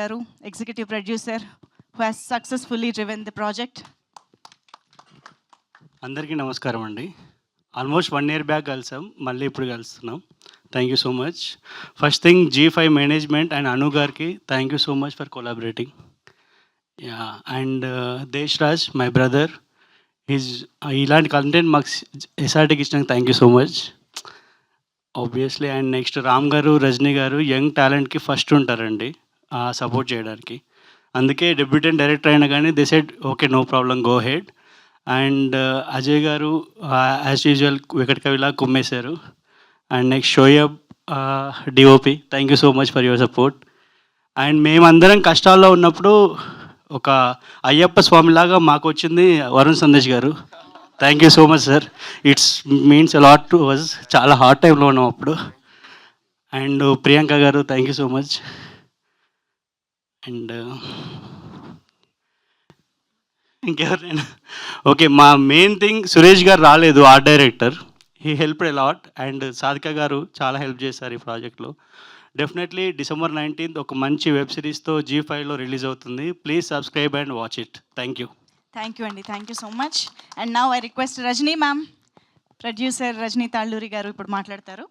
Garu, executive producer, who has successfully driven the project. అందరికీ నమస్కారం అండి. ఆల్మోస్ట్ 1 ఇయర్ బ్యాక్ కలిసాం, మళ్ళీ ఇప్పుడు కలుస్తున్నాం. Thank you so much. First thing G5 management and Anu గారికి thank you so much for collaborating. And Desh Raj my brother, ఇలాంటి content మాకు ఎస్ఆర్టీకి ఇచ్చినందుకు thank you so much obviously. And next Ram గారు, రజనీ గారు యంగ్ టాలెంట్కి ఫస్ట్ ఉంటారండి సపోర్ట్ చేయడానికి. అందుకే డెబ్యూటెంట్ డైరెక్టర్ అయినా కానీ they said okay, no problem, go ahead. And Ajay గారు యాజ్ యూజువల్ వెంకట కవిలా కుమ్మేశారు. And next Shoaib DOP, thank you so much for your support. And మేమందరం కష్టాల్లో ఉన్నప్పుడు ఒక అయ్యప్ప స్వామిలాగా మాకు వచ్చింది వరుణ్ సందేశ్ గారు. Thank you so much sir, it's means a lot to us. చాలా హార్డ్ టైంలో ఉన్నాం అప్పుడు. అండ్ ప్రియాంక గారు thank you so much. And ఇంకెవరైనా ఓకే, మా మెయిన్ థింగ్ సురేష్ గారు రాలేదు, art director. He help a lot. And Sadhika గారు చాలా హెల్ప్ చేశారు ఈ ప్రాజెక్ట్లో. డెఫినెట్లీ December 19th ఒక మంచి వెబ్ సిరీస్తో G5లో రిలీజ్ అవుతుంది. Please subscribe and watch it. Thank you. Thank you, Andy. Thank you so much. And now I request Rajni ma'am, producer Rajni Talluri garu ఇప్పుడు మాట్లాడతారు.